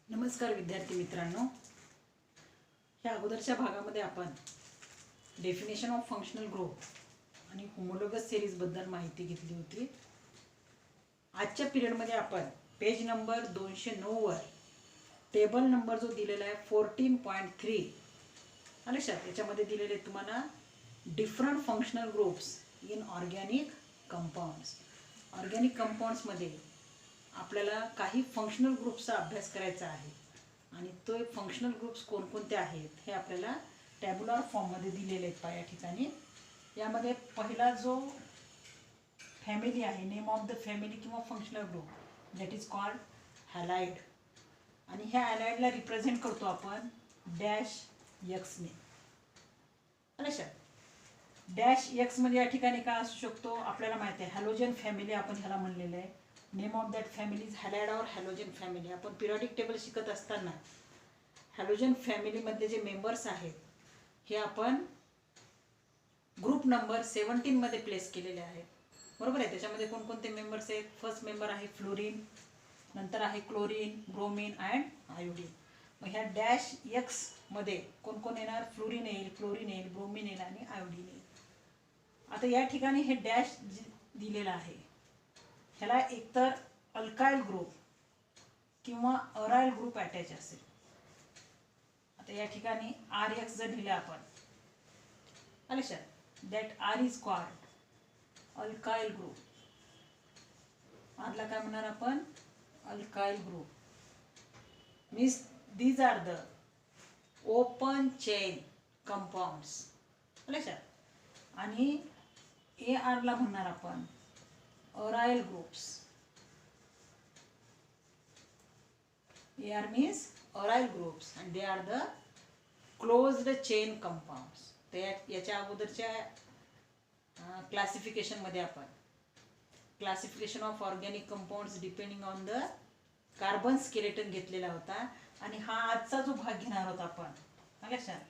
नमस्कार विद्यार्थी मित्रांनो, ह्या अगोदरच्या भागामध्ये आपण डेफिनेशन ऑफ फंक्शनल ग्रुप आणि होमोलॉगस सिरीजबद्दल माहिती घेतली होती. आजच्या पिरियडमध्ये आपण पेज नंबर 209 वर टेबल नंबर जो दिलेला आहे 14.3 लक्षात, याच्यामध्ये दिलेले तुम्हाला different functional groups in organic compounds. Organic कंपाऊंड्समध्ये आपल्याला काही फंक्शनल ग्रुप्सचा अभ्यास करायचा आहे आणि तो फंक्शनल ग्रुप्स कोणकोणते आहेत हे आपल्याला टॅब्युलर फॉर्ममध्ये दिलेले आहेत. या ठिकाणी यामध्ये पहिला जो फॅमिली आहे, नेम ऑफ द फॅमिली किंवा functional group that is called halide, आणि ह्या हॅलाइडला रिप्रेझेंट करतो आपण डॅश एक्सने. लक्षात, डॅश एक्स म्हणजे या ठिकाणी काय असू शकतो आपल्याला माहिती आहे, हॅलोजन फॅमिली आपण ह्याला म्हणलेलं आहे. Name of that family is halide और हॅलोजन फॅमिली. आपण पिरियॉडिक टेबल शिकत असताना हॅलोजन फॅमिलीमधले जे मेंबर्स आहेत हे आपण ग्रुप नंबर 17 मध्ये प्लेस केलेले आहेत. बरोबर आहे. त्याच्यामध्ये कोणकोणते मेंबर्स आहेत? फर्स्ट मेंबर आहे फ्लोरीन, नंतर आहे क्लोरीन, ब्रोमीन अँड आयोडीन. मग ह्या डॅश एक्स मध्ये कोण कोण येणार? फ्लोरीन येईल, क्लोरीन येईल, ब्रोमीन येईल आणि आयोडीन येईल. आता या ठिकाणी हे डॅश दिलेलं आहे, ह्याला एकतर अल्काइल ग्रुप किंवा अराइल ग्रुप अटॅच असेल. आता या ठिकाणी आर एक्स जर दिले आपण, लक्षात, that R is called alkyl group. आरला काय म्हणणार आपण? Alkyl group. Means these are the open chain compounds. लक्षात, आणि ए आरला म्हणणार आपण aryl groups. AR means aryl groups and they are the closed chain compounds. याच्या अगोदरच्या क्लासिफिकेशन मध्ये आपण classification of organic compounds depending on the carbon skeleton घेतलेला होता, आणि हा आजचा जो भाग घेणार होता आपण, लक्षात,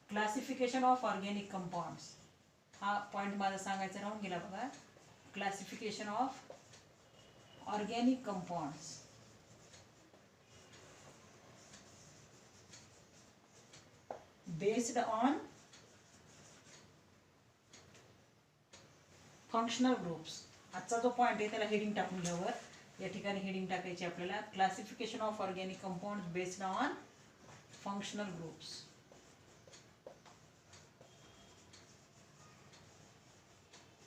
क्लासिफिकेशन ऑफ ऑर्गॅनिक कंपाऊंड्स. हा पॉइंट माझा सांगायचा राहून गेला बघा. Classification of organic compounds based on functional groups. आजचा जो पॉइंट आहे त्याला हेडिंग टाकून घ्यावर. या ठिकाणी हेडिंग टाकायची आपल्याला, classification of organic compounds based on functional groups.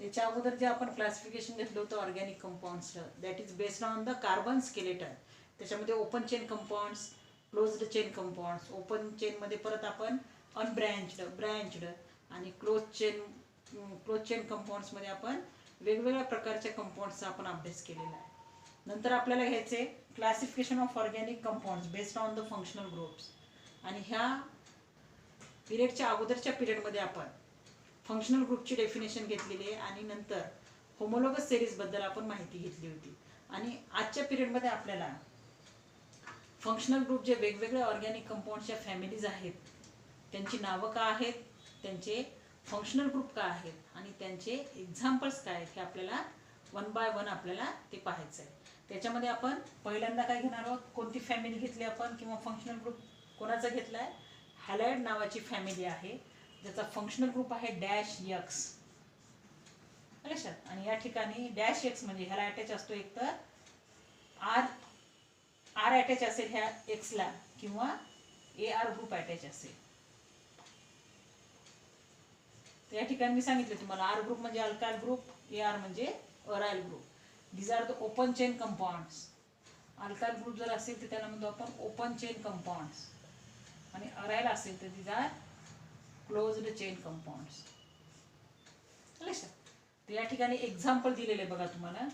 याच्या अगोदर जे आपण क्लासिफिकेशन घेतलं होतं ऑर्गॅनिक कंपाऊंड्सचं, that is based on the carbon skeleton. त्याच्यामध्ये open chain compounds, closed chain compounds. Open चेनमध्ये परत आपण अनब्रँच्ड, ब्रँच्ड आणि क्लोज चेन कंपाऊंड्समध्ये आपण वेगवेगळ्या प्रकारच्या कंपाऊंड्सचा आपण अभ्यास केलेला आहे. नंतर आपल्याला घ्यायचे classification of organic compounds based on the functional groups. आणि ह्या पिरियडच्या अगोदरच्या पिरियडमध्ये आपण फंक्शनल ग्रुपची डेफिनेशन घेतलेली आहे आणि नंतर होमोलॉगस सिरीजबद्दल आपण माहिती घेतली होती. आणि आजच्या पिरियडमध्ये आपल्याला फंक्शनल ग्रुप जे वेगवेगळ्या ऑर्गॅनिक कंपाऊंड्सच्या फॅमिलीज आहेत त्यांची नावं काय आहेत, त्यांचे फंक्शनल ग्रुप काय आहेत आणि त्यांचे एक्झाम्पल्स काय आहेत हे आपल्याला वन बाय वन आपल्याला ते पाहायचं आहे. त्याच्यामध्ये आपण पहिल्यांदा काय घेणार आहोत, कोणती फॅमिली घेतली आपण किंवा फंक्शनल ग्रुप कोणाचा घेतला आहे? हॅलाइड नावाची फॅमिली आहे ज्याचा फंक्शनल ग्रुप आहे डॅश एक्स. लक्षात, आणि या ठिकाणी डॅश एक्स म्हणजे ह्याला अटॅच असतो एकतर आर अटॅच असेल ह्या एक्सला किंवा AR ग्रुप अटॅच असेल. या ठिकाणी मी सांगितले तुम्हाला, आर ग्रुप म्हणजे अल्काइल ग्रुप, AR म्हणजे aryl group. These are the open chain compounds. Alkyl group जर असेल तर त्याला म्हणतो आपण ओपन चेन कंपाऊंड्स, आणि अराइल असेल तर these are closed chain compounds. लक्षात, तर या ठिकाणी एक्झाम्पल दिलेले बघा तुम्हाला,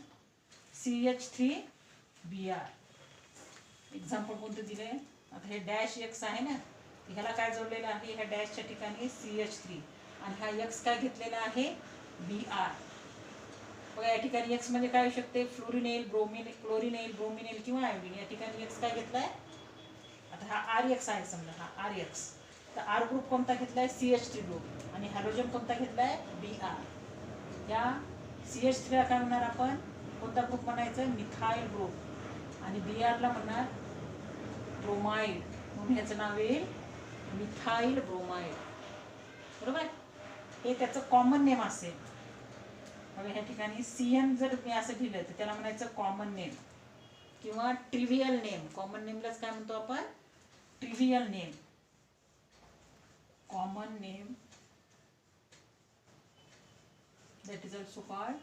CH3Br. एक्झाम्पल कोणतं दिले? आता हे डॅश एक्स आहे ना, ह्याला काय जोडलेलं आहे? ह्या डॅशच्या ठिकाणी CH3 आणि हा एक्स काय घेतलेला आहे? Br. बघा या ठिकाणी एक्स म्हणजे काय होऊ शकते? फ्लोरीन येईल, ब्रोमीन, क्लोरीन येईल, ब्रोमीन येईल किंवा आयोडीन. या ठिकाणी एक्स काय घेतलाय? आता हा आर एक्स आहे समजा, हा आर एक्स. तर आर ग्रुप कोणता घेतलाय? CH3 group. आणि हॅलोजन कोणता घेतलाय? Br. या CH3 ला काय म्हणणार आपण? कोणता ग्रुप म्हणायचं? Methyl group. आणि Br ला म्हणणार ब्रोमाइड, म्हणून ह्याचं नाव येईल मिथाइल ब्रोमाइड. बरोबर, हे त्याचं कॉमन नेम असेल. बघा ह्या ठिकाणी CN जर मी असं लिहिलं तर त्याला म्हणायचं कॉमन नेम किंवा ट्रिव्हियल नेम. कॉमन नेमलाच काय म्हणतो आपण, trivial name. Common name that is also called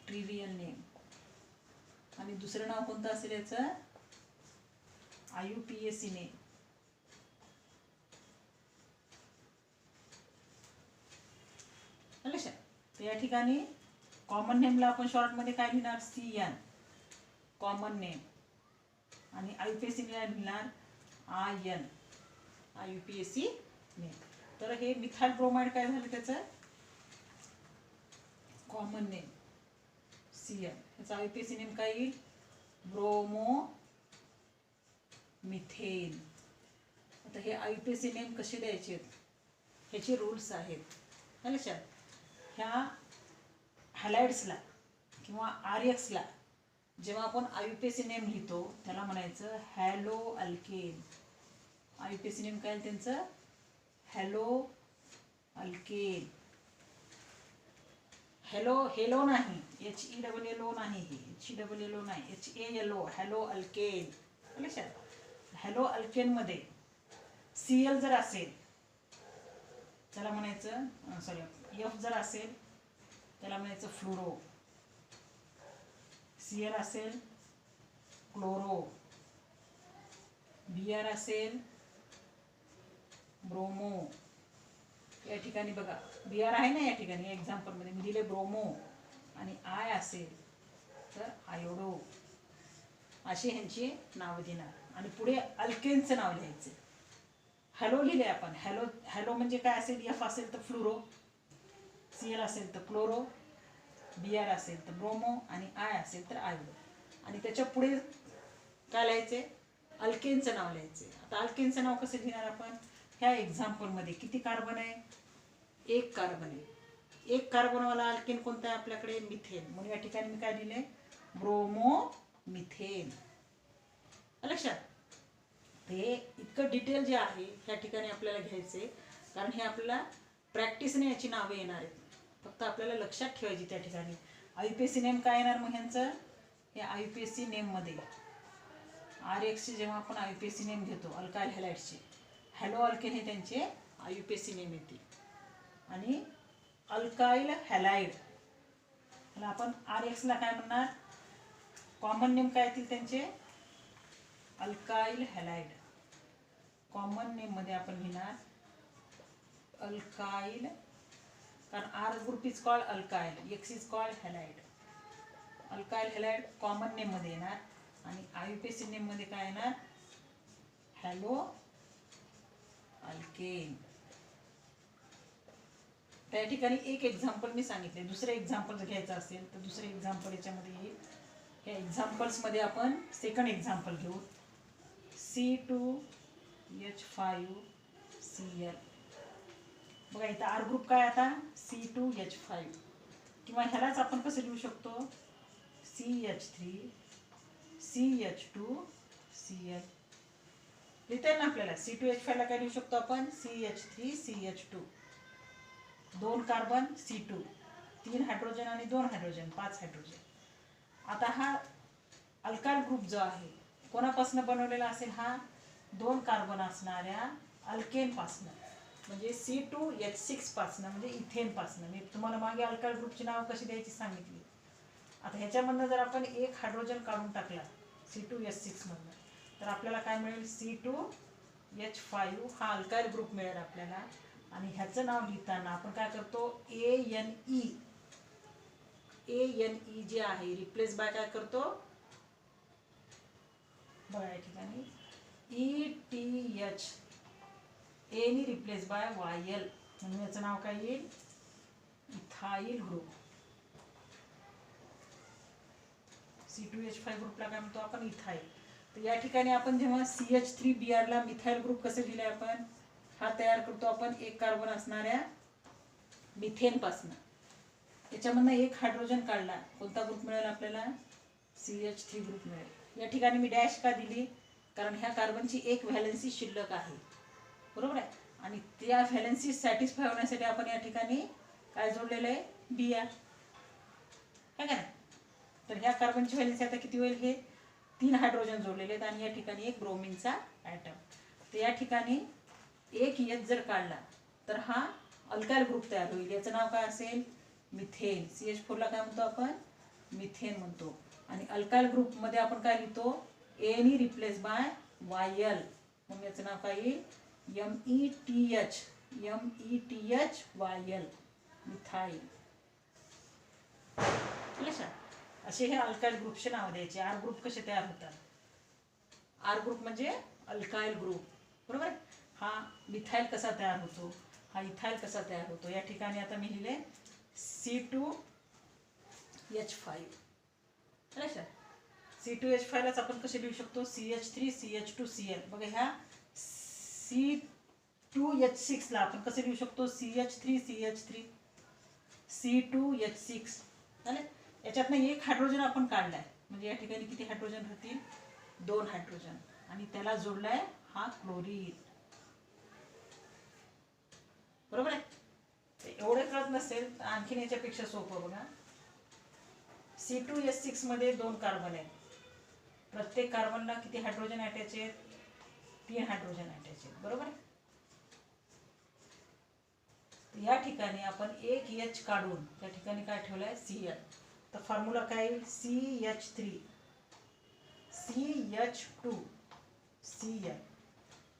trivial name. आणि दुसरं नाव कोणतं असेल याचं, IUPAC नेम. लक्षात. तर या ठिकाणी कॉमन नेमला आपण शॉर्टमध्ये काय लिहिणार, CN कॉमन नेम, आणि IUPAC नेम लिहिणार IN IUPAC नेम. तर हे मिथाइल ब्रोमाइड काय झालं त्याचं कॉमन नेम CN, याचा IUPAC नेम काय येईल ब्रोमो मिथेन. आता हे IUPAC नेम कसे द्यायचे ह्याचे रूल्स आहेत. लक्षात. ह्या हॅलाइड्सला किंवा RXला जेव्हा आपण IUPAC नेम लिहितो त्याला म्हणायचं हॅलो अल्केन. IUPAC नेम काय त्यांचं हॅलो अल्केन. हेलो नाही, HELLO नाही, HELLO नाही, HALO हॅलो अल्केन. लक्षात. हॅलो अल्केन मध्ये Cl जर असेल त्याला म्हणायचं F जर असेल त्याला म्हणायचं फ्लोरो, Cl असेल क्लोरो, Br असेल ब्रोमो. या ठिकाणी बघा Br आहे ना, या ठिकाणी एक्झाम्पल मध्ये मी दिले ब्रोमो, आणि I असेल तर आयोडो. अशी ह्यांची नावं देणार आणि पुढे अल्केनचं नाव लिहायचं. हॅलो लिहिले आपण, हॅलो म्हणजे काय असेल, F असेल तर फ्लोरो, Cl असेल तर क्लोरो, Br असेल तर ब्रोमो, आणि I असेल तर आयोडो. आणि त्याच्या पुढे काय लिहायचे, अल्केनचं नाव लिहायचे. आता अल्केनचं नाव कसं लिहिणार आपण, ह्या एक्झाम्पलमध्ये किती कार्बन आहे, 1 कार्बन आहे. 1 कार्बनवाला अल्केन कोणता आहे आपल्याकडे, मिथेन. म्हणून या ठिकाणी मी काय लिहिले ब्रोमो मिथेन. लक्षात. हे इतकं डिटेल जे आहे ह्या ठिकाणी आपल्याला घ्यायचे, कारण हे आपल्याला प्रॅक्टिसने याची नावे येणार आहेत. फक्त आपल्याला लक्षात ठेवायची त्या ठिकाणी. IUPAC नेम काय येणार मग ह्यांचं, हे IUPAC नेममध्ये RXचे जेव्हा आपण IUPAC नेम घेतो अल्काइल हॅलाइड्सचे, हॅलो अल्केन हे त्यांचे IUPAC नेम येते. आणि अल्काइल हॅलाइड आपण RXला काय म्हणणार, कॉमन नेम काय येतील त्यांचे अल्काइल हॅलाइड. कॉमन नेम मध्ये आपण घेणार अल्काइल, कारण R group is called alkyl, X is called halide. Alkyl halide common name मध्ये येणार, आणि IUPAC नेम मध्ये काय येणार हॅलो अल्केन. त्या ठिकाणी एक एक्झाम्पल मी सांगितले. दुसरे एक्झाम्पल जर घ्यायचं असेल तर दुसरे एक्झाम्पल याच्यामध्ये येईल. ह्या एक्झाम्पल्समध्ये आपण सेकंड एक्झाम्पल घेऊ, C2H5Cl. बघा इथं R ग्रुप काय आता C2H5, किंवा ह्यालाच आपण कसं लिहू शकतो CH3CH2Cl. लिहिता ना आपल्याला. C2H5 ला काय लिहू शकतो आपण CH3CH2, 2 कार्बन C2, 3 हायड्रोजन आणि 2 हायड्रोजन, 5 हायड्रोजन. आता हा अल्काइल ग्रुप जो आहे कोणापासून बनवलेला असेल, हा 2 कार्बन असणाऱ्या अल्केन पासून, म्हणजे C2H6 पासून, म्हणजे इथेन पासून. मी तुम्हाला मागे अल्काइल ग्रुपची नाव कशी द्यायची सांगितली. आता ह्याच्यामधनं जर आपण 1 हायड्रोजन काढून टाकला C2H6 मधनं, तर आपल्याला काय मिळेल C2H5 हा अल्काइल ग्रुप मिळेल आपल्याला. आणि ह्याचं नाव लिहिताना आपण काय करतो ANE जे आहे रिप्लेस बाय काय करतो, बघा या ठिकाणी ETH, A नी रिप्लेस बाय YL, म्हणून याचं नाव काय येईल इथाइल ग्रुप. C2H5 ग्रुपला काय म्हणतो आपण इथाइल. तर या ठिकाणी आपण जेव्हा CH3Br ला मिथाइल ग्रुप कसे लिहिले आपण, हा तयार करतो आपण 1 कार्बन असणाऱ्या मिथेन पासून. याच्यामधनं 1 हायड्रोजन काढला, कोणता ग्रुप मिळेल आपल्याला CH3 ग्रुप मिळेल. या ठिकाणी मी डॅश का दिली, कारण ह्या कार्बनची एक व्हॅलेन्सी शिल्लक आहे, बरोबर आहे. आणि त्या व्हॅलेन्सी सॅटिस्फाय होण्यासाठी आपण या ठिकाणी काय जोडलेलं आहे, Br, है का नाही. तर ह्या कार्बनची व्हॅलेन्सी आता किती होईल, हे 3 हायड्रोजन जोडलेले आहेत आणि या ठिकाणी एक ब्रोमिनचा ॲटम. तर या ठिकाणी एक H जर काढला तर हा अल्काइल ग्रुप तयार होईल. याचं नाव काय असेल, मिथेन. CH4ला काय म्हणतो आपण, मिथेन म्हणतो. आणि अल्काइल ग्रुपमध्ये आपण काय लिहितो, एनी रिप्लेस बाय YL, म्हणून याचं नाव काय येईल, METH, METHYL, मिथाईल. असे हे अल्काइल ग्रुपचे नाव द्यायचे. आर ग्रुप कसे तयार होतात, आर ग्रुप म्हणजे अल्काइल ग्रुप, बरोबर. हा मिथाईल कसा तयार होतो, हा इथाईल कसा तयार होतो. या ठिकाणी आता मी लिहिले C2H5. C2H5लाच आपण कसे लिहू शकतो, CH3CH2Cl. बघा ह्या C2H6ला आपण कसे लिहू शकतो, CH3CH3, C2H6. चालेल. याच्यातनं एक हायड्रोजन आपण काढलाय, म्हणजे या ठिकाणी किती हायड्रोजन राहतील, 2 हायड्रोजन. आणि त्याला जोडलाय हा क्लोरीन, बरोबर आहे. एवढे कळत नसेल तर आणखीन याच्यापेक्षा सोपं बघा. C2H6 मध्ये 2 कार्बन आहेत. प्रत्येक कार्बनला किती हायड्रोजन अटॅच आहेत, 3 हायड्रोजन अटॅच आहेत, बरोबर आहे. या ठिकाणी आपण एक H काढून त्या ठिकाणी काय ठेवलंय, Cl. तर फॉर्म्युला काय येईल, CH3 CH2 Cl.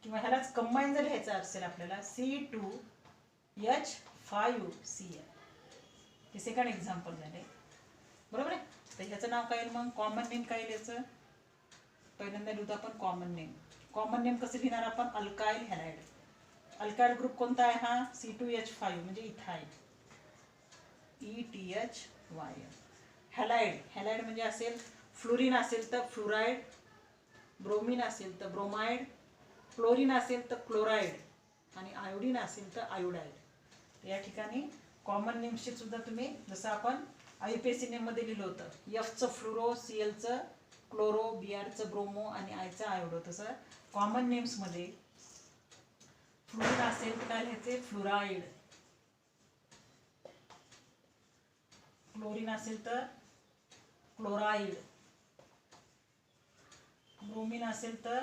किंवा ह्यालाच कंबाईन जर घ्यायचं असेल आपल्याला, C2H5Cl. हे सेकंड एक्झाम्पल झाले, बरोबर आहे. तर ह्याचं नाव काय येईल, मग कॉमन नेम काय येईल याचं, पहिल्यांदा लिहितो आपण कॉमन नेम. कॉमन नेम कसं लिहिणार आपण, अल्काइल हॅलाइड. अल्काइल ग्रुप कोणता आहे हा, C2H5 म्हणजे इथाइल, ETHYL. हॅलाइड, हॅलाइड म्हणजे असेल, फ्लोरीन असेल तर फ्लोराइड, ब्रोमीन असेल तर ब्रोमाइड, क्लोरीन असेल तर क्लोराइड आणि आयोडीन असेल तर आयोडाइड. या ठिकाणी कॉमन नेमशी सुद्धा तुम्ही जसं आपण IUPAC नेममध्ये लिहिलं होतं, Fचं फ्लोरो, Clचं क्लोरो, Brचं ब्रोमो आणि आयचं आयोडो, तसं कॉमन नेम्समध्ये फ्लोरीन असेल तर काय लिहायचे, फ्लोराइड. क्लोरीन असेल तर क्लोराइड, ब्रोमीन असेल तर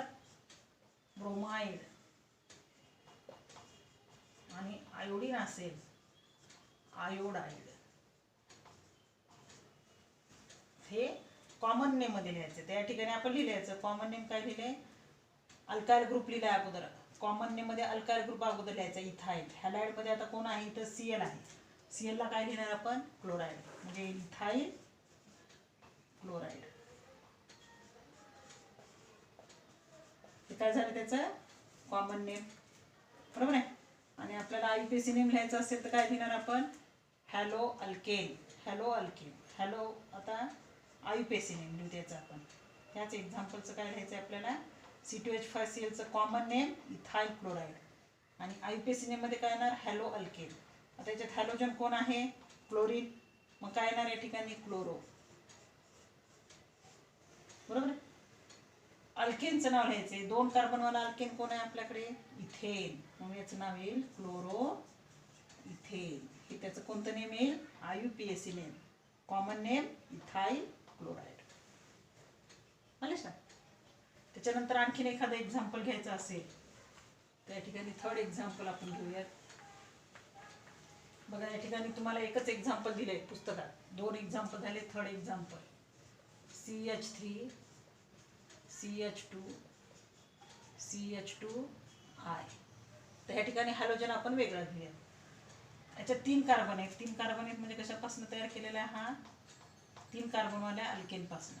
ब्रोमाइड आणि आयोडीन असेल आयोडाइड. हे कॉमन नेम मध्ये लिहायचं. त्या ठिकाणी आपण लिहायचं कॉमन नेम काय लिहिले, अल्काइल ग्रुप लिहिलाय अगोदर. कॉमन नेम मध्ये अल्काइल ग्रुप अगोदर लिहायचा, इथाइल. हॅलाइड मध्ये आता कोण आहे, इथं Cl आहे. Cl ला काय लिहिणार आपण, क्लोराइड, म्हणजे इथाइल क्लोराइड. हे काय झालं त्याचं कॉमन नेम, बरोबर आहे. आणि आपल्याला IUPAC नेम लिहायचं असेल तर काय लिहिणार आपण, hello alkane, hello alkane, hello. आता IUPAC नेम लिहू त्याचं आपण. ह्याच एक्झाम्पलचं काय लिहायचं आहे आपल्याला, C2H5Clचं कॉमन नेम इथाइल क्लोराइड आणि IUPAC नेममध्ये काय येणार, हॅलो अल्केन. आता याच्यात हॅलोजन कोण आहे, क्लोरीन, मग काय येणार या ठिकाणी, क्लोरो, बरोबर. अल्केनचं नाव लिहायचंय, 2 कार्बनवाला अल्केन कोण आहे आपल्याकडे, इथेन, मग याचं नाव येईल क्लोरो इथेन. हे त्याचं कोणतं नेम येईल, IUPAC name, common name ethyl chloride. त्याच्यानंतर आणखीन एखादं एक्झाम्पल घ्यायचं असेल त्या ठिकाणी थर्ड एक्झाम्पल आपण घेऊयात. बघा या ठिकाणी तुम्हाला एकच एक्झाम्पल दिले पुस्तकात, 2 एक्झाम्पल झाले. Third example CH3 CH2 CH2I. तर ह्या ठिकाणी हॅलोजन आपण वेगळा घेऊया. याच्यात 3 कार्बन आहेत. 3 कार्बन आहेत म्हणजे कशापासून तयार केलेला आहे, हा 3 कार्बनवाल्या अल्केन पासून.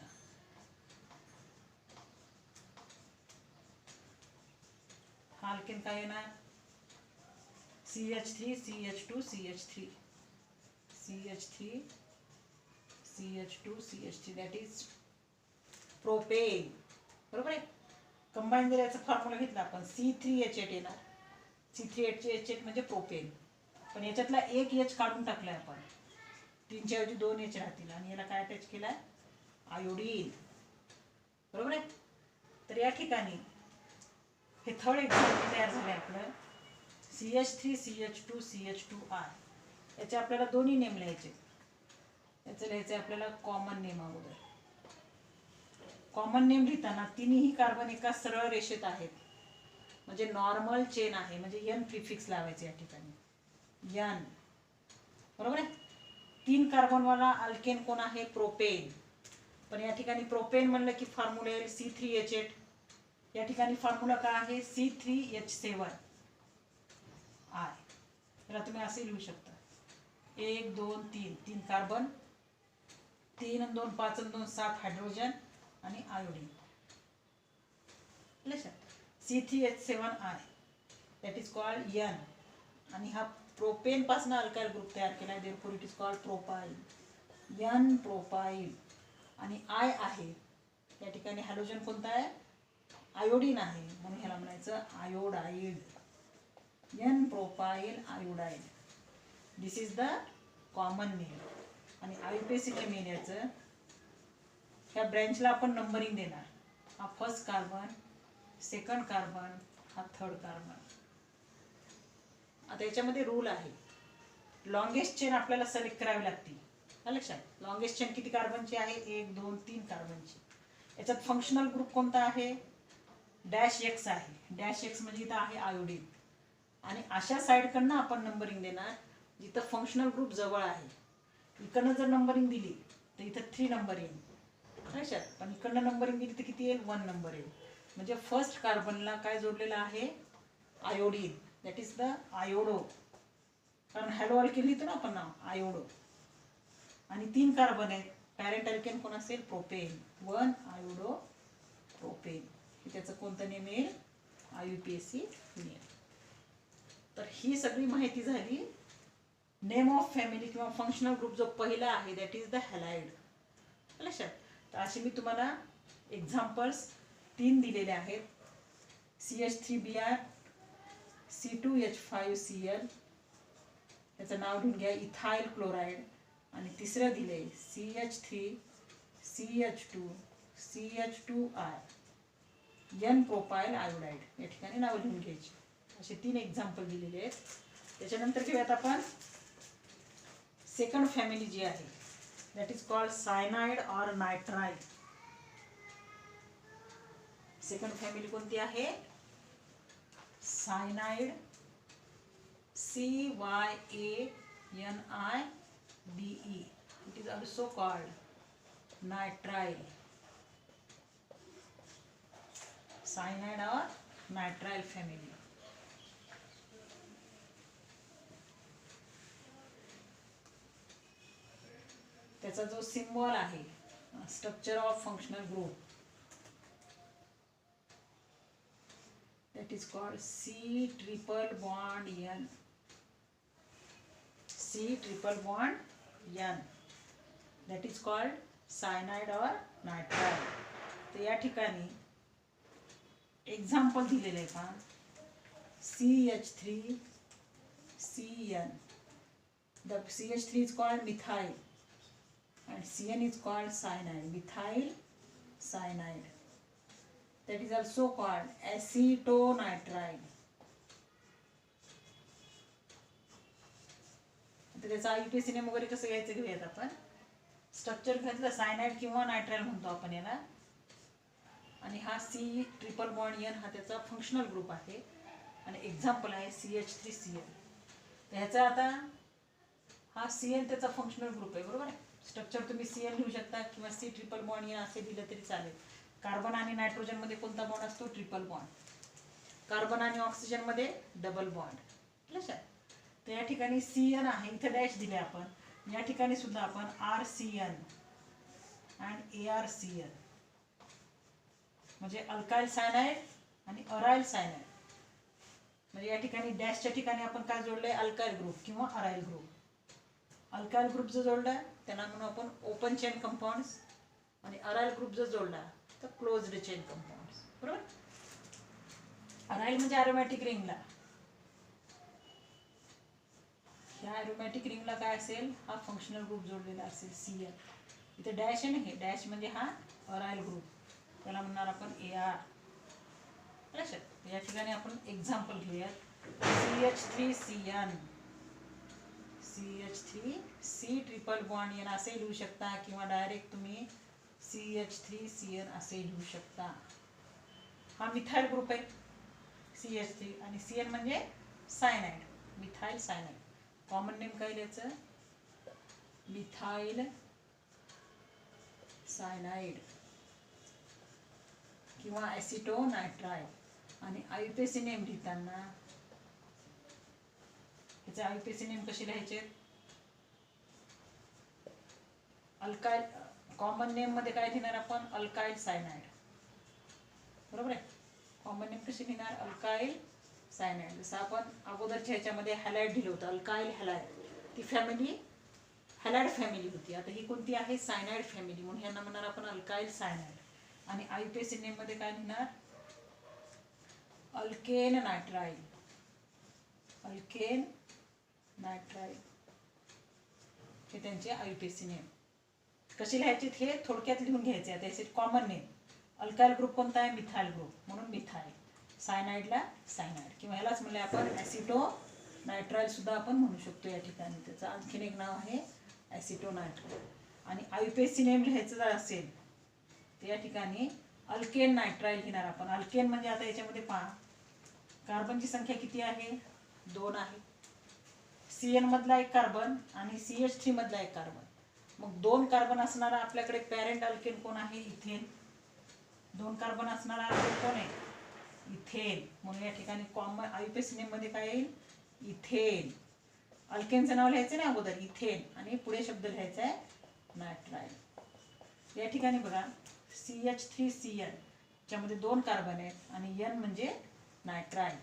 हा अल्केन काय येणार, CH3 CH2 CH3 CH3 CH2 CH3, that is propane, बरोबर आहे. कंबाईन जर याचा फॉर्म्युला घेतला आपण, C3H8 येणार. C3H8 म्हणजे प्रोपेन. पण याच्यातला एक H काढून टाकलाय आपण, 3च्या ऐवजी 2 H राहतील आणि याला काय अटॅच केलाय, आयोडीन, बरोबर आहे. तर या ठिकाणी हे थर्ड एक्झाम्पल तयार झाले आपलं CH3 CH2 CH2R. याचे आपल्याला दोन्ही नेम लिहायचे. याचं लिहायचं आपल्याला कॉमन नेम अगोदर. कॉमन नेम लिहिताना तिन्ही कार्बन एका सरळ रेषेत आहेत, म्हणजे नॉर्मल चेन आहे, म्हणजे N प्रिफिक्स लावायचे या ठिकाणी N. बरोबर आहे. 3 कार्बनवाला अल्केन कोण आहे? प्रोपेन. पण या ठिकाणी प्रोपेन म्हणलं की फॉर्म्युला येईल C3H8. या ठिकाणी फॉर्म्युला काय आहे? C3H7I. त्याला तुम्ही असे लिहू शकता 1 2 3 3 कार्बन, 3 आणि 2 5 आणि 2 7 हायड्रोजन आणि iodine. C3H7I that is called N. आणि हा प्रोपेन पासून अल्काइल ग्रुप तयार केला आहे, therefore it is called propyl. N propyl. आणि I आहे या ठिकाणी हॅलोजन कोणता आहे? आयोडीन आहे, म्हणून ह्याला म्हणायचं iodide. N propyl iodide. This is the common name. आणि IUPAC नेम येण्याचं ह्या ब्रँचला आपण नंबरिंग देणार. हा फर्स्ट कार्बन, सेकंड कार्बन, हा थर्ड कार्बन. आता याच्यामध्ये रूल आहे, लॉंगेस्ट चेन आपल्याला सिलेक्ट करावी लागते. लक्षात, लॉंगेस्ट चेन किती कार्बनची आहे? 1 2 3 कार्बनची. याच्यात फंक्शनल ग्रुप कोणता आहे? -X आहे. -X म्हणजे इथं आहे आयोडीन. आणि अशा साईडकडनं आपण नंबरिंग देणार जिथं फंक्शनल ग्रुप जवळ आहे. इकडनं जर नंबरिंग दिली तर इथं 3 नंबर येईल. लक्षात, पण इकडनं नंबरिंग दिली तर किती येईल? 1 नंबर येईल. म्हणजे फर्स्ट कार्बनला काय जोडलेलं आहे? Iodine. That is the iodo. कारण हॅलो अल्केन लिहितो ना आपण नाव, आयोडो. आणि 3 कार्बन आहेत. पॅरेंट अल्केन कोण असेल? प्रोपेन. 1 iodo propane. हे त्याचं कोणतं नेम येईल? IUPAC name. तर ही सगळी माहिती झाली. नेम ऑफ फॅमिली किंवा फंक्शनल ग्रुप जो पहिला आहे दॅट इज द हॅलाइड. लक्षात. तर असे मी तुम्हाला एक्झाम्पल्स 3 दिलेले आहेत. CH3Br, C2H5Cl, याचं नाव लिहून घ्या इथाइल क्लोराइड. आणि तिसरं दिले CH3 CH2 CH2I, N propyl iodide. या ठिकाणी नाव लिहून घ्यायची. असे 3 एक्झाम्पल दिलेले आहेत. त्याच्यानंतर घेऊयात आपण सेकंड फॅमिली जी आहे that is called cyanide or nitrile. Second family कोणती आहे? Cyanide, CYANIDE. It is also called nitrile. Cyanide और नायट्राइल फॅमिली. त्याचा जो सिम्बॉल आहे, structure of functional group, that is called C triple bond N. C triple bond N. That is called cyanide or nitrile. तर या ठिकाणी example दिलेले आहे का? CH3 CN. The CH3 is called methyl and CN is called cyanide. Methyl cyanide. That is also called acetonitrile. आता त्याचा IUPAC name वगैरे कसं घ्यायचं घेऊयात आपण. स्ट्रक्चर घेतलं सायनाइड किंवा नायट्राइल म्हणतो आपण याला. आणि हा C ट्रिपल बॉन्ड N हा त्याचा फंक्शनल ग्रुप आहे. आणि एक्झाम्पल आहे CH3Cl. तर ह्याचा आता हा CN त्याचा फंक्शनल ग्रुप आहे. बरोबर आहे. स्ट्रक्चर तुम्ही CN लिहू शकता किंवा C ट्रिपल बॉन्ड N असे दिलं तरी चालेल. कार्बन आणि नायट्रोजन मध्ये कोणता बॉन्ड असतो? Triple bond. कार्बन आणि ऑक्सिजन मध्ये डबल बॉन्ड. लक्षात. तर या ठिकाणी CN आहे, इथे डॅश दिले आपण. या ठिकाणी सुद्धा आपण RCN and ARCN म्हणजे अल्काइल सायनाइड आणि अराइल सायनाइड. म्हणजे या ठिकाणी डॅशच्या ठिकाणी आपण काय जोडलंय? अल्काइल ग्रुप किंवा अराइल ग्रुप. अल्काइल ग्रुप जो जोडलाय त्यांना म्हणून आपण ओपन चेन कंपाऊंड्स. आणि अराइल ग्रुप जो जोडला तर क्लोज्ड चेन कंपाऊंड्स. बरोबर. अराइल म्हणजे अरोमॅटिक रिंगला. ह्या अरोमॅटिक रिंगला काय असेल? हा फंक्शनल ग्रुप जोडलेला असेल CN. इथे डॅश आहे ना, हे डॅश म्हणजे हा अराइल ग्रुप, त्याला म्हणणार आपण AR. या ठिकाणी आपण एक्झाम्पल घेऊयात. CH3CN, CH3C triple bond N असे लिहू शकता किंवा डायरेक्ट तुम्ही CH3CN असे लिहू शकता. हा मिथाइल ग्रुप आहे CH3 आणि CN म्हणजे cyanide, methyl cyanide. Common name काय लिहायचं? मिथाइल सायनाइड किंवा ॲसिटोनायट्राइल. आणि आयुपीएसी नेम लिहिताना ह्याचे आयुपीएसी नेम कसे लिहायचे? अल्काइल. कॉमन नेम मध्ये काय लिहिणार आपण? Alkyl cyanide. बरोबर आहे. कॉमन नेम कशी लिहिणार? Alkyl cyanide. जसं आपण अगोदरच्या ह्याच्यामध्ये हॅलाइड दिलं होतं, अल्काइल हॅलाइड. ती फॅमिली हॅलाइड फॅमिली होती. आता ही कोणती आहे? सायनाइड फॅमिली, म्हणून ह्यांना म्हणणार आपण अल्काइल सायनाइड. आणि आयुपीएसी नेम मध्ये काय लिहिणार? Alkane nitrile. अल्केन नायट्राइल हे त्यांचे आयुपीएसी नेम. कसे लिहायचे हे थोडक्यात लिहून घ्यायचे. आता याचे कॉमन नेम. अल्काइल ग्रुप कोणता आहे? मिथाइल ग्रुप, म्हणून मिथाइल. सायनाइडला सायनाइड किंवा ह्यालाच म्हणले आपण ॲसिटोनायट्राइल सुद्धा आपण म्हणू शकतो या ठिकाणी. त्याचं आणखीन एक नाव आहे ॲसिटोनायट्राइल. आणि आयुपीएसी नेम लिहायचं जर असेल तर या ठिकाणी अल्केन नायट्राइल लिहिणार आपण. अल्केन म्हणजे आता याच्यामध्ये पहा, कार्बनची संख्या किती आहे? 2 आहे. CN मधला एक कार्बन आणि CH3 मधला एक कार्बन. मग 2 कार्बन असणारा आपल्याकडे पॅरेंट अल्केन कोण आहे? इथेन. 2 कार्बन असणारा अल्केन कोण आहे? इथेन. म्हणून या ठिकाणी कॉमन आयुपीएसी नेम मध्ये काय येईल? इथेन. अल्केनचं नाव लिहायचं ना अगोदर, इथेन, आणि पुढे शब्द लिहायचा आहे नायट्राइल. या ठिकाणी बघा CH3CN च्यामध्ये 2 कार्बन आहेत आणि N म्हणजे नायट्राइल,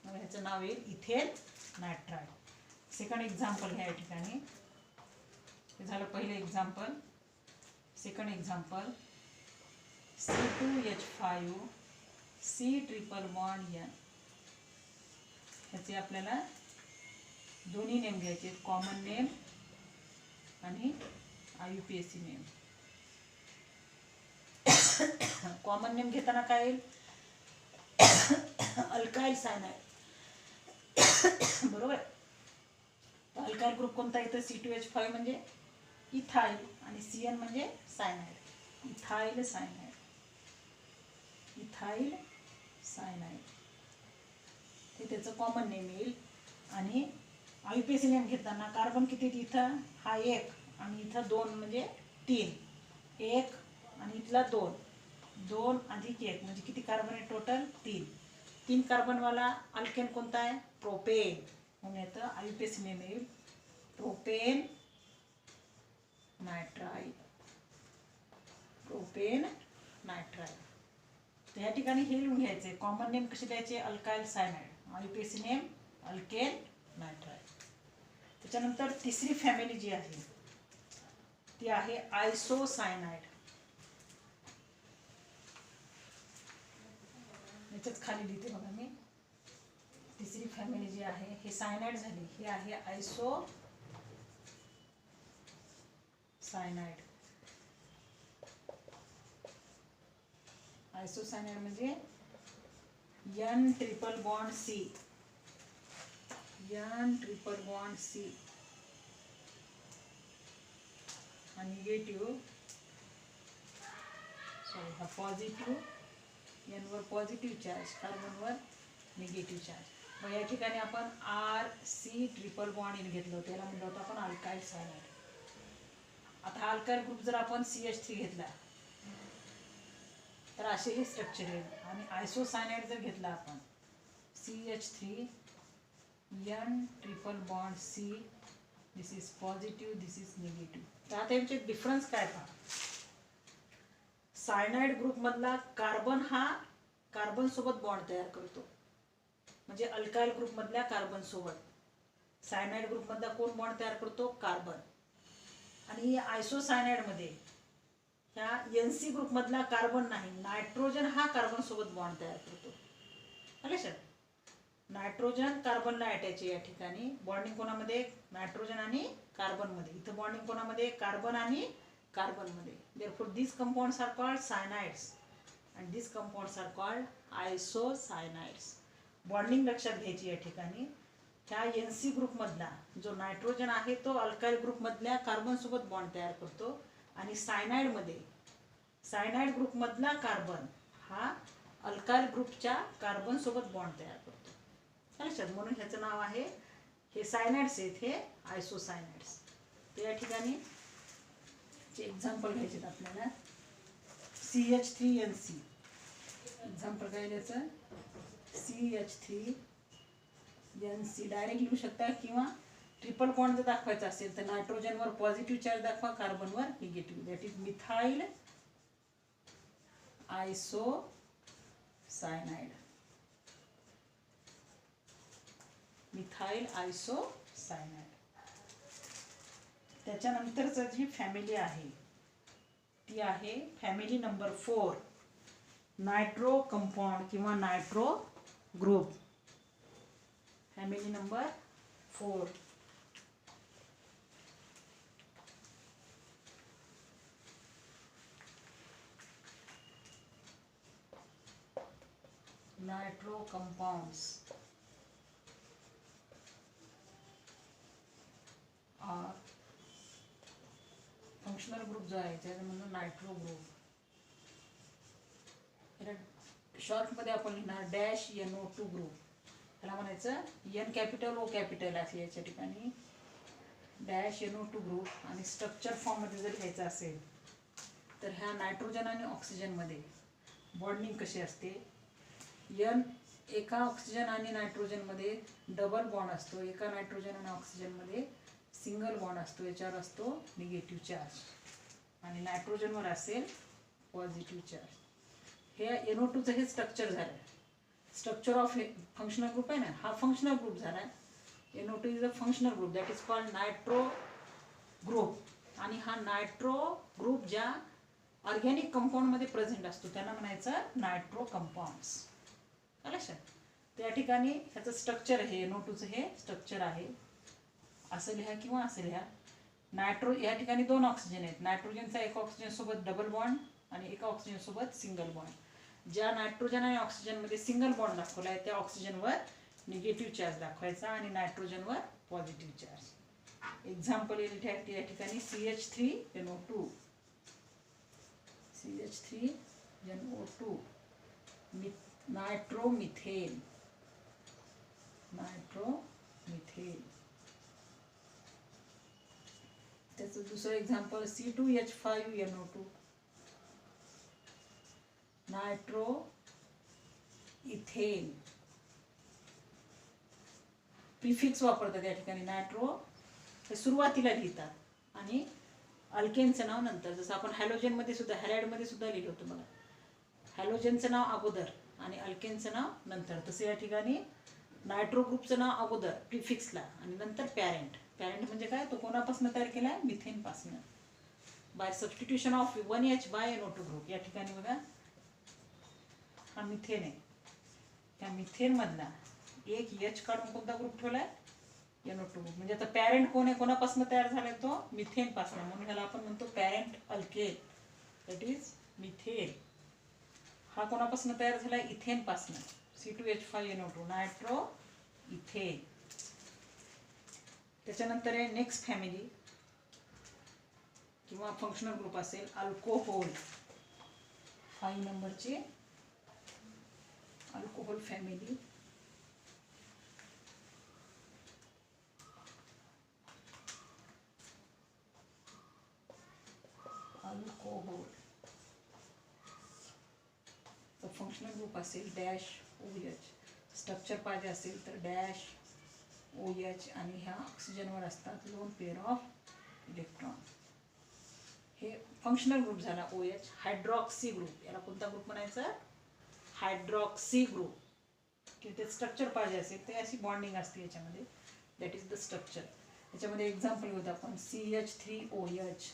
मग ह्याचं नाव येईल इथेन नायट्राइल. सेकंड एक्झाम्पल घ्या या ठिकाणी. हे झालं पहिलं example. Second example C2H5 C triple bond N. ह्याचे आपल्याला दोन्ही नेम घ्यायचे, कॉमन नेम आणि आयुपीएसी नेम. कॉमन नेम घेताना काय येईल? Alkyl cyanide. बरोबर. अल्काइल ग्रुप कोणता येतं? C2H5 म्हणजे इथाइल आणि CN म्हणजे cyanide. Ethyl cyanide. Ethyl cyanide हे त्याचं कॉमन नेम येईल. आणि आयुपीएसी नेम घेताना कार्बन किती? इथं हा 1 आणि इथं 2 म्हणजे 3. 1 आणि इथला 2, 2 अधिक 1 म्हणजे किती कार्बन आहे टोटल? 3. 3 कार्बनवाला अल्केन कोणता आहे? प्रोपेन. म्हणून येतं आयुपीएसी नेम येईल प्रोपेन नायट्राइल. Propane nitrile. तर या ठिकाणी हे लिहून घ्यायचे. कॉमन नेम कसे द्यायचे? Alkyl cyanide. IUPAC name alkane nitrile. त्याच्यानंतर तिसरी फॅमिली जी आहे ती आहे आयसोसायनाइड. याच्याच खाली लिहिते बघा मी. तिसरी फॅमिली जी आहे हे सायनाइड झाली, ही आहे आयसो सायनाइड. आयसोसायनाइड म्हणजे N triple bond C. N triple bond C आणि निगेटिव्ह, सॉरी हा पॉझिटिव्ह, N वर पॉझिटिव्ह चार्ज, कार्बनवर निगेटिव्ह चार्ज. मग या ठिकाणी आपण RC ट्रिपल बॉन्ड इन घेतलं होतं, त्याला म्हणलं होतं आपण अल्काइल सायनाइड. आता हा अल्काइल ग्रुप जर आपण CH3 घेतला तर असे हे स्ट्रक्चर आहे. आणि आयसोसायनाइड जर घेतला आपण CH3 N triple bond C, this is positive, this is negative. तर आता यांचे डिफरन्स काय पहा. सायनाइड ग्रुप मधला कार्बन हा कार्बन सोबत बॉन्ड तयार करतो, म्हणजे अल्काइल ग्रुप मधल्या कार्बन सोबत सायनाइड ग्रुप मधला कोण बॉन्ड तयार करतो? कार्बन. आणि आयसोसायनाइड मध्ये ह्या NC ग्रुप मधला कार्बन नाही, नायट्रोजन हा कार्बन सोबत बॉन्ड तयार करतो. लक्षात. नायट्रोजन कार्बनला अटॅच आहे. या ठिकाणी बॉन्डिंग कोणामध्ये? नायट्रोजन आणि कार्बन मध्ये. इथं बॉन्डिंग कोणामध्ये? कार्बन आणि कार्बन मध्ये. Therefore these compounds are called cyanides and these compounds are called isocyanides. Bonding लक्षात घ्यायची या ठिकाणी. ह्या NC ग्रुपमधला जो नायट्रोजन आहे तो अल्काइल ग्रुपमधल्या कार्बन सोबत बॉन्ड तयार करतो आणि सायनाइड ग्रुपमधला कार्बन हा अल्काइल ग्रुपच्या कार्बन सोबत बॉन्ड तयार करतो. लक्षात. म्हणून ह्याचं नाव आहे, हे सायनाइड्स आहेत, हे आयसोसायनाइड्स. तर या ठिकाणी एक्झाम्पल घ्यायचे आपल्याला. CH3NC एक्झाम्पल काय द्यायचं, CH3NC डायरेक्ट लिहू शकता किंवा ट्रिपल बॉन्ड जर दाखवायचा असेल तर नायट्रोजनवर पॉझिटिव्ह चार्ज दाखवा, कार्बनवर negative. That is methyl isocyanide. Methyl isocyanide. त्याच्यानंतरच जी फॅमिली आहे ती आहे फॅमिली नंबर 4, नायट्रो कंपाऊंड किंवा nitro group. Family number 4. Nitro compounds are functional group जो आहे त्याचं म्हणून नायट्रो ग्रुप. शॉर्टमध्ये आपण लिहिणार -NO2 ग्रुप. त्याला म्हणायचं N कॅपिटल O कॅपिटल असे याच्या ठिकाणी -NO2 ग्रुप. आणि स्ट्रक्चर फॉर्ममध्ये जर घ्यायचं असेल तर ह्या नायट्रोजन आणि ऑक्सिजनमध्ये बॉन्डिंग कशी असते, एका ऑक्सिजन आणि नायट्रोजनमध्ये डबल बॉन्ड असतो, एका नायट्रोजन आणि ऑक्सिजनमध्ये सिंगल बॉन्ड असतो, याच्यावर असतो निगेटिव्ह चार्ज आणि नायट्रोजनवर असेल पॉझिटिव्ह चार्ज. हे NO2चं हे स्ट्रक्चर झालं. स्ट्रक्चर ऑफ फंक्शनल ग्रुप आहे ना, हा फंक्शनल ग्रुप झाला. NO2 is a functional group, that is called nitro group. आणि हा नायट्रो ग्रुप ज्या ऑर्गॅनिक कंपाऊंडमध्ये प्रेझेंट असतो त्यांना म्हणायचं नायट्रो कंपाऊंड्स. लक्षात. त्या ठिकाणी ह्याचं स्ट्रक्चर आहे, NO2चं हे स्ट्रक्चर आहे. असं लिहा किंवा असं लिहा. या ठिकाणी 2 ऑक्सिजन आहेत. नायट्रोजनचा एका ऑक्सिजन सोबत डबल बॉन्ड आणि एका ऑक्सिजन सोबत सिंगल बॉन्ड. ज्या नायट्रोजन आणि ऑक्सिजनमध्ये सिंगल बॉन्ड दाखवला आहे त्या ऑक्सिजनवर निगेटिव्ह चार्ज दाखवायचा आणि नायट्रोजनवर पॉझिटिव्ह चार्ज. एक्झाम्पल या ठिकाणी CH3NO2 नायट्रोमिथेन. त्याचं दुसरं example C2H5NO2 nitro ethane. Prefix वापरतात या ठिकाणी. नायट्रो हे सुरुवातीला लिहितात आणि अल्केनचं नाव नंतर. जसं आपण हॅलोजनमध्ये सुद्धा, हॅलाइडमध्ये सुद्धा लिहिलं होतं बघा, हॅलोजनचं नाव अगोदर आणि अल्केनचं नाव नंतर. तसं या ठिकाणी नायट्रो ग्रुपचं नाव अगोदर प्रिफिक्सला आणि नंतर पॅरेंट. पॅरेंट म्हणजे काय, तो कोणापासून तयार केला आहे, मिथेनपासून, by substitution of 1H by NO2 group. या ठिकाणी बघा हा मिथेन आहे. त्या मिथेनमधला एक H काढून कोणता ग्रुप ठेवला आहे, NO2 ग्रुप. म्हणजे आता पॅरेंट कोण आहे, कोणापासून तयार झालाय, तो मिथेनपासून. म्हणून ह्याला आपण म्हणतो parent alkane, that is methane. हा कोणापासून तयार झाला, इथेनपासून. C2H5NO2 nitro ethane. त्याच्यानंतर आहे नेक्स्ट फॅमिली किंवा फंक्शनल ग्रुप असेल अल्कोहोल. 5 नंबरची alcohol family. Alcohol functional group असेल -OH. स्ट्रक्चर पाहिजे असेल तर -OH आणि ह्या ऑक्सिजनवर असतात लोन पेअर ऑफ इलेक्ट्रॉन. हे फंक्शनल ग्रुप झाला OH. हायड्रॉक्सी ग्रुप, याला कोणता ग्रुप म्हणायचा, हायड्रॉक्सी ग्रुप. की ते स्ट्रक्चर पाहिजे असेल ते अशी बॉन्डिंग असते याच्यामध्ये, दॅट इज द स्ट्रक्चर. याच्यामध्ये एक्झाम्पल घेऊ आपण CH3OH.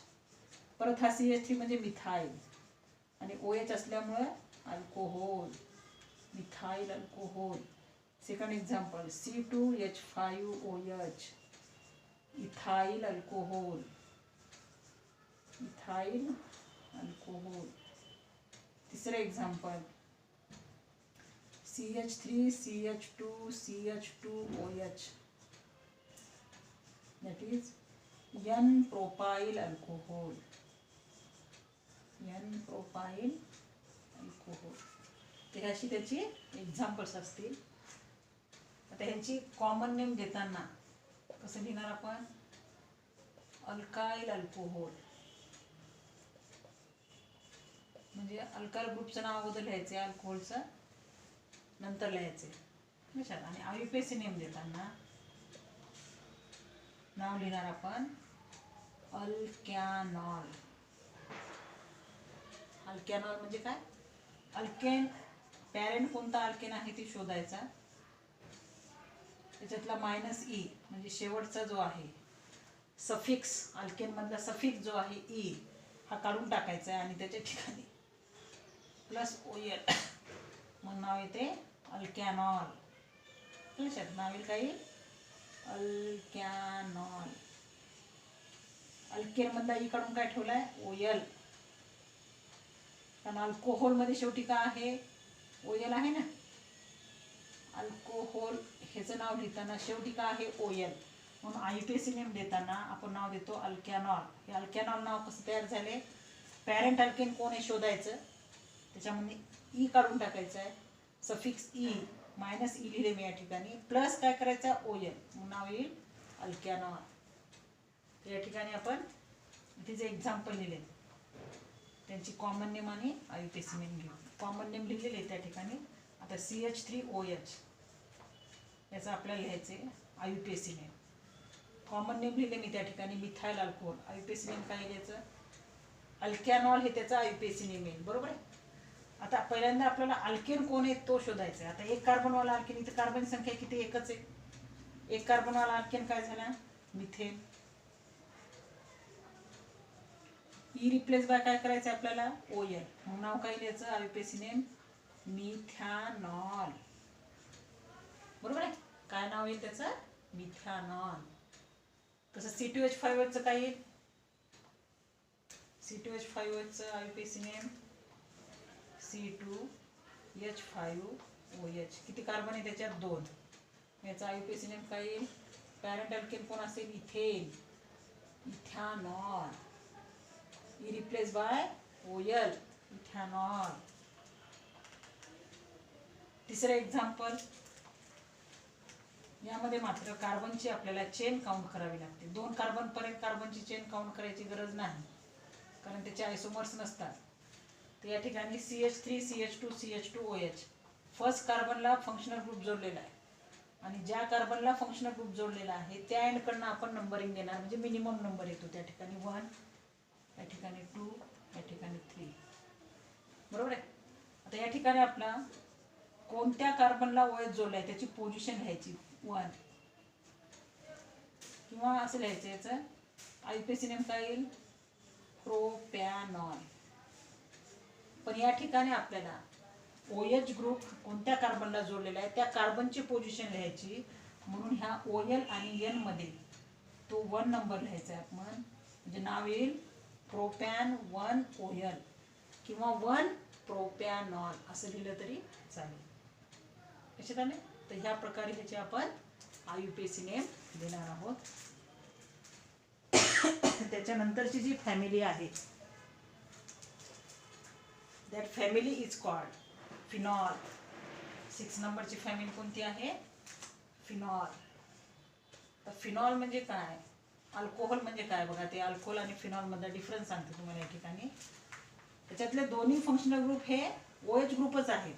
परत हा CH3 म्हणजे मिथाइल आणि OH असल्यामुळे alcohol, methyl alcohol. Second example C2H5OH ethyl alcohol. तिसरं example CH3 CH2 CH2OH, that is N-propyl alcohol. N-propyl alcohol. ते अशी त्याची एक्झाम्पल्स असतील. आता ह्यांची कॉमन नेम देताना कसं लिहिणार आपण? Alkyl alcohol. म्हणजे अल्काइल ग्रुपचं नाव अगोदर लिहायचं, अल्कोहोलचं नंतर लिहायचे लक्षात. आणि आयुपेसी नेम देताना नाव लिहिणार आपण अल्कॅनॉल. अल्कॅनॉल म्हणजे काय? अल्केन पॅरेंट कोणता अल्केन आहे ते शोधायचा. त्याच्यातला -E म्हणजे शेवटचा जो आहे सफिक्स, अल्केन मधला सफिक्स जो आहे ई हा काढून टाकायचा आहे आणि त्याच्या ठिकाणी +OL मग नाव येते अल्कॅनॉल. लक्षात नाव येईल काही अल्कॅनॉल. अल्केन मधला ई काढून काय ठेवलाय? OL. कारण अल्कोहोल मध्ये शेवटी काय आहे? OL आहे ना. अल्कोहोल ह्याचं नाव लिहिताना शेवटी काय आहे? OL. म्हणून आयुपेसी नेम देताना आपण नाव देतो अल्कॅनॉल. हे अल्कॅनॉल नाव कसं तयार झाले? पॅरेंट अल्केन कोण आहे शोधायचं, त्याच्यामध्ये ई काढून टाकायचं आहे, सफिक्स ई -E लिहिले मी या ठिकाणी, प्लस काय करायचं? OL. मग नाव येईल अल्कॅनॉल. या ठिकाणी आपण इथे जे एक्झाम्पल लिहिले त्यांची कॉमन नेम आणि आयुपेसी नेम घेऊ. कॉमन नेम लिहिलेले त्या ठिकाणी. आता CH3OH याचं आपल्याला लिहायचे आयुपेसी नेम. कॉमन नेम लिहिले मी त्या ठिकाणी मिथाइल अल्कोहोल. आयुपेसी नेम काय लिहायचं? अल्कॅनॉल हे त्याचा आयुपेसी नेम येईल. बरोबर आहे. आता पहिल्यांदा आपल्याला अल्केन कोण आहे तो शोधायचा आहे. आता एक कार्बनवाला अल्केन, इथे कार्बन संख्या किती? एकच आहे. एक कार्बनवाला अल्केन काय झाला? मिथेन. ई रिप्लेस बाय काय करायचं आपल्याला? OL. मग नाव काय लिहायचं? आयुपेसी नेम मिथॅनॉल. बरोबर आहे. काय नाव येईल त्याचं? मिथॅनॉल. तसं C2H5OH काय येईल? C2H5OH आयुपेसी name C2H5OH. किती कार्बन आहे त्याच्यात? 2. याचा आयुपेसी नेम काय येईल? पॅरेंट अल्केन कोण असेल? Ethane. Ethanol. E replace by OL. Ethanol. तिसरं एक्झाम्पल. यामध्ये मात्र कार्बनची आपल्याला चेन काउंट करावी लागते. 2 कार्बन पर्यंत कार्बनची चेन काउंट करायची गरज नाही, कारण त्याचे आयसोमर्स नसतात. तर या ठिकाणी CH3 CH2 CH2OH first कार्बनला functional group जोडलेला आहे आणि ज्या कार्बनला फंक्शनल ग्रुप जोडलेला आहे त्या एंडकडनं आपण नंबरिंग देणार, म्हणजे मिनिमम नंबर येतो. त्या ठिकाणी 1, या ठिकाणी 2, या ठिकाणी 3. बरोबर आहे. आता या ठिकाणी आपला कोणत्या कार्बनला OH जोडला आहे त्याची पोझिशन लिहायची. 1 किंवा असं लिहायचं. याचं आयुपेसी नेम काय येईल? प्रोपॅनॉल. पण या ठिकाणी आपल्याला OH ग्रुप कोणत्या कार्बनला जोडलेला आहे त्या कार्बनची पोझिशन लिहायची. म्हणून ह्या OL आणि N मध्ये तो 1 नंबर लिहायचा आहे आपण. म्हणजे नाव येईल प्रोपॅन 1 OL किंवा 1 प्रोपॅनॉल असं लिहिलं तरी चालेल. लक्षात आले? तर ह्या प्रकारे ह्याचे आपण आयुपेसी नेम देणार आहोत. त्याच्यानंतरची जी फॅमिली आहे that family is called phenol. 6 नंबरची फॅमिली कोणती आहे? फिनॉल. तर फिनॉल म्हणजे काय? अल्कोहोल म्हणजे काय बघा. ते अल्कोहोल आणि फिनॉल मधला डिफरन्स सांगते तुम्हाला या ठिकाणी. त्याच्यातले दोन्ही फंक्शनल ग्रुप हे OH ग्रुपच आहेत,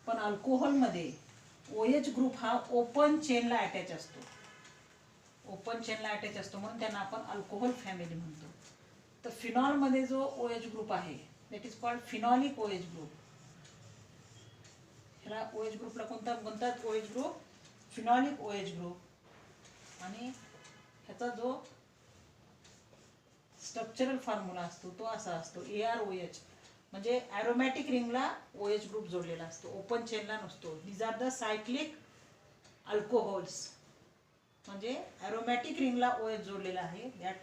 पण अल्कोहोलमध्ये OH ग्रुप हा ओपन चेनला अटॅच असतो. ओपन चेनला अटॅच असतो म्हणून त्यांना आपण अल्कोहोल फॅमिली म्हणतो. तर फिनॉलमध्ये जो OH ग्रुप आहे that is called phenolic OH group. ह्याला OH ग्रुपला कोणता म्हणतात? OH group phenolic OH group. आणि ह्याचा जो स्ट्रक्चरल फॉर्म्युला असतो तो असा असतो AROH. म्हणजे ॲरोमॅटिक रिंगला OH ग्रुप जोडलेला असतो, ओपन चेनला नसतो. These are the cyclic alcohols. म्हणजे ॲरोमॅटिक रिंगला OH जोडलेला आहे दॅट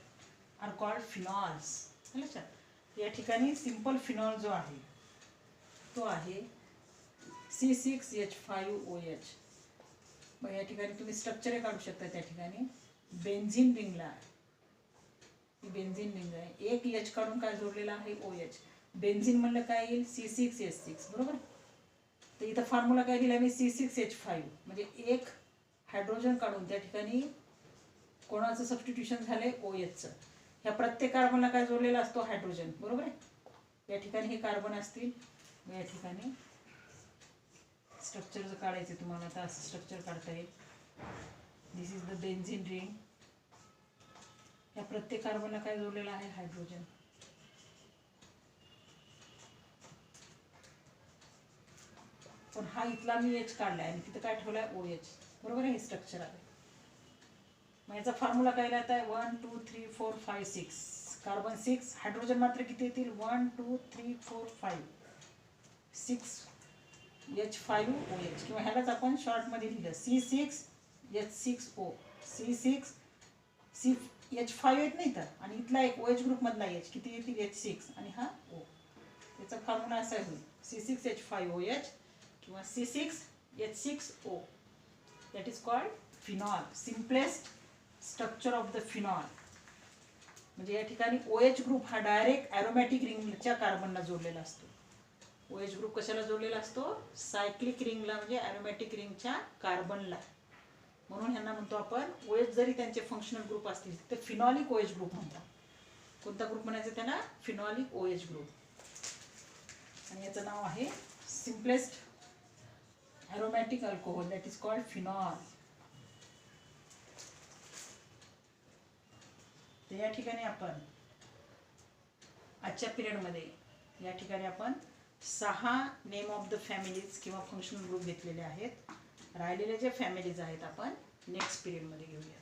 आर कॉल्ड फिनॉल्स. लक्षात. या ठिकाणी सिंपल फिनॉल जो आहे तो आहे C6H5OH. मग या ठिकाणी तुम्ही स्ट्रक्चर काढू शकता. त्या ठिकाणी बेन्झिन रिंगला ही बेन्झिन रिंग आहे. एक एच काढून काय जोडलेला आहे OH. बेन्झिन म्हणलं काय येईल C6H6 बरोबर. तर इथं फॉर्म्युला काय दिला मी C6H5 म्हणजे एक हायड्रोजन काढून त्या ठिकाणी कोणाचं सबस्टिट्यूशन झालंय OHचं. ह्या प्रत्येक कार्बनला काय जोडलेला असतो हायड्रोजन बरोबर आहे. या ठिकाणी हे कार्बन असतील. या ठिकाणी स्ट्रक्चर जर काढायचे तुम्हाला तर असं स्ट्रक्चर काढता येईल. दिस इज द बेन्झिन रिंग. या प्रत्येक कार्बनला काय जोडलेलं आहे हायड्रोजन. पण हा इथला मी एच काढलाय आणि तिथं काय ठेवलाय OH बरोबर आहे. हे स्ट्रक्चर आहे. मग याचा फॉर्म्युला काय लिहिता आहे 1 2 3 4 5 6 कार्बन 6 हायड्रोजन मात्र किती येतील 1 2 3 4 5 6H5OH किंवा ह्यालाच आपण शॉर्टमध्ये लिहिलं C6H6O. C6H5 येत नाही तर आणि इथला एक OH ग्रुपमधला H किती येतील H6 आणि हा O. याचा फॉर्म्युला असा होईल C6H5OH किंवा C6H6O. That is called phenol. Simplest structure of the phenol. म्हणजे या ठिकाणी OH ग्रुप हा डायरेक्ट ॲरोमॅटिक रिंगच्या कार्बनला जोडलेला असतो. OH ग्रुप कशाला जोडलेला असतो सायक्लिक रिंगला म्हणजे ॲरोमॅटिक रिंगच्या कार्बनला. म्हणून ह्यांना म्हणतो आपण OH जरी त्यांचे फंक्शनल ग्रुप असतील तर फिनॉलिक OH ग्रुप म्हणतात. कोणता ग्रुप म्हणायचं त्यांना फिनॉलिक OH ग्रुप. आणि याचं नाव आहे simplest aromatic alcohol that is called phenol. तर या ठिकाणी आपण आजच्या पिरियडमध्ये या ठिकाणी आपण 6 नेम ऑफ द फॅमिलीज किंवा फंक्शनल ग्रुप घेतलेले आहेत. राहिलेले जे फॅमिलीज आहेत आपण नेक्स्ट पिरियडमध्ये घेऊया.